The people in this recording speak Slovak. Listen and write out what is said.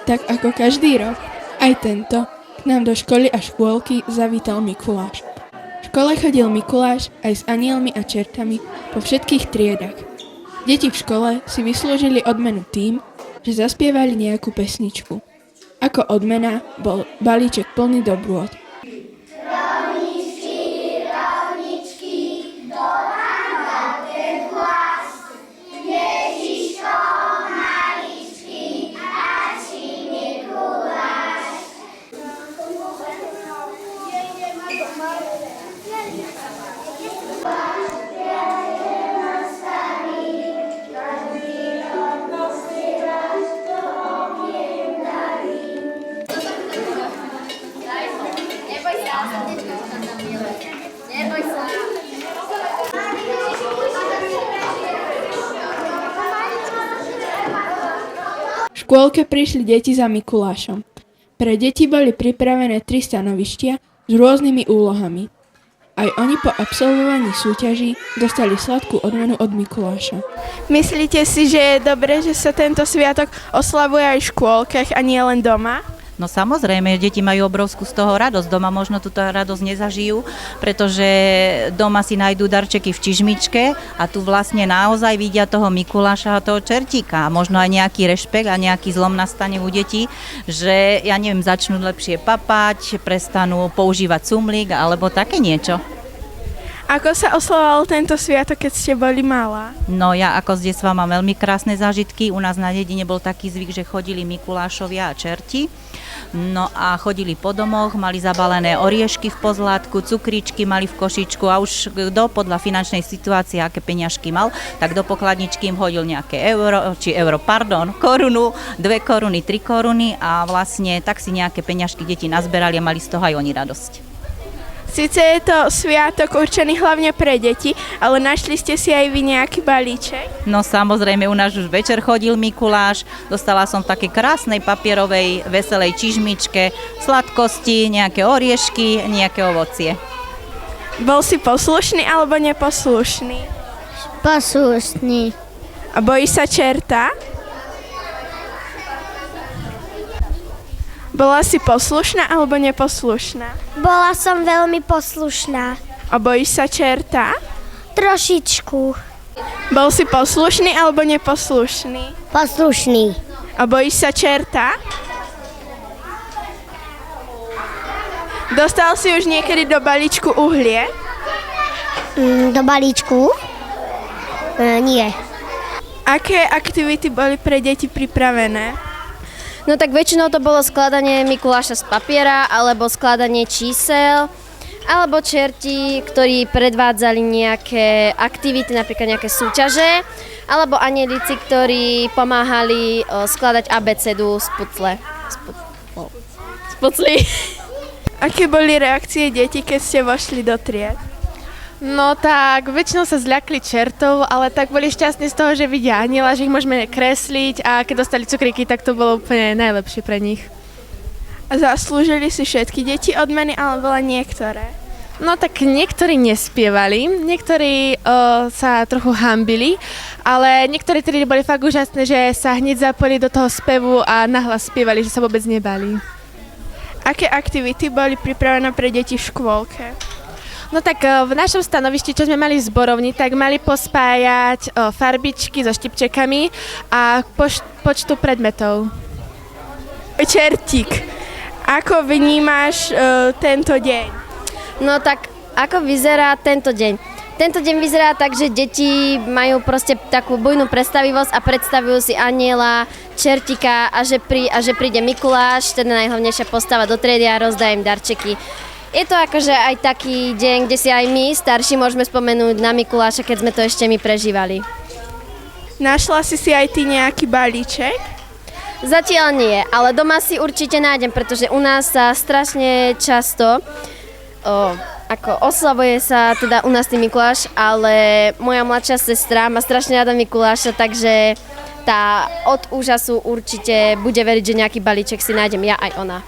Tak ako každý rok, aj tento, k nám do školy a škôlky zavítal Mikuláš. V škole chodil Mikuláš aj s anielmi a čertami po všetkých triedach. Deti v škole si vyslúžili odmenu tým, že zaspievali nejakú pesničku. Ako odmena bol balíček plný dobrôt. V škôlke prišli deti za Mikulášom. Pre deti boli pripravené 3 stanovištia s rôznymi úlohami. Aj oni po absolvovaní súťaží dostali sladkú odmenu od Mikuláša. Myslíte si, že je dobré, že sa tento sviatok oslavuje aj v škôlkach a nie len doma? No samozrejme, deti majú obrovskú z toho radosť. Doma možno túto radosť nezažijú, pretože doma si nájdú darčeky v čižmičke a tu vlastne naozaj vidia toho Mikuláša a toho čertíka. A možno aj nejaký rešpekt a nejaký zlom nastane u detí, že, ja neviem, začnú lepšie papať, prestanú používať cumlík alebo také niečo. Ako sa oslavoval tento sviatok, keď ste boli malá? No ja ako z detstva mám veľmi krásne zážitky. U nás na dedine bol taký zvyk, že chodili Mikulášovia a čerti. No a chodili po domoch, mali zabalené oriešky v pozlátku, cukričky mali v košičku a už kto podľa finančnej situácie, aké peňažky mal, tak do pokladničky im hodil nejaké korunu, 2 koruny, 3 koruny a vlastne tak si nejaké peňažky deti nazberali a mali z toho aj oni radosť. Sice je to sviatok určený hlavne pre deti, ale našli ste si aj vy nejaký balíček? No samozrejme, u nás už večer chodil Mikuláš, dostala som v takej krásnej papierovej veselej čižmičke sladkosti, nejaké oriešky, nejaké ovocie. Bol si poslušný alebo neposlušný? Poslušný. A bojíš sa čerta? Bola si poslušná alebo neposlušná? Bola som veľmi poslušná. A bojíš sa čerta? Trošičku. Bol si poslušný alebo neposlušný? Poslušný. A bojíš sa čerta? Dostal si už niekedy do balíčku uhlie? Do balíčku? Nie. Aké aktivity boli pre deti pripravené? No tak väčšinou to bolo skladanie Mikuláša z papiera, alebo skladanie čísel, alebo čerti, ktorí predvádzali nejaké aktivity, napríklad nejaké súťaže, alebo anielici, ktorí pomáhali skladať abecedu z pucle. Z pucli. Aké boli reakcie detí, keď ste vošli do tried? No tak, väčšinou sa zľakli čertov, ale tak boli šťastní z toho, že vidia aniela, že ich môžeme kresliť a keď dostali cukríky, tak to bolo úplne najlepšie pre nich. A zaslúžili si všetky deti odmeny, alebo len niektoré? No tak niektorí nespievali, niektorí sa trochu hanbili, ale niektorí tedy boli fakt úžasné, že sa hneď zapojili do toho spevu a nahlas spievali, že sa vôbec nebali. Aké aktivity boli pripravené pre deti v škôlke? No tak v našom stanovišti, čo sme mali v zborovni, tak mali pospájať farbičky so štipčekami a počtu predmetov. Čertík, ako vnímaš tento deň? No tak, ako vyzerá tento deň? Tento deň vyzerá tak, že deti majú proste takú bujnú predstavivosť a predstavujú si aniela, čertika a že príde Mikuláš, teda najhlavnejšia postava do triedy a rozdá im darčeky. Je to akože aj taký deň, kde si aj my, starší, môžeme spomenúť na Mikuláša, keď sme to ešte my prežívali. Našla si aj ty nejaký balíček? Zatiaľ nie, ale doma si určite nájdem, pretože u nás sa strašne často oslavuje sa teda u nás tý Mikuláš, ale moja mladšia sestra má strašne rada Mikuláša, takže tá od úžasu určite bude veriť, že nejaký balíček si nájdem ja aj ona.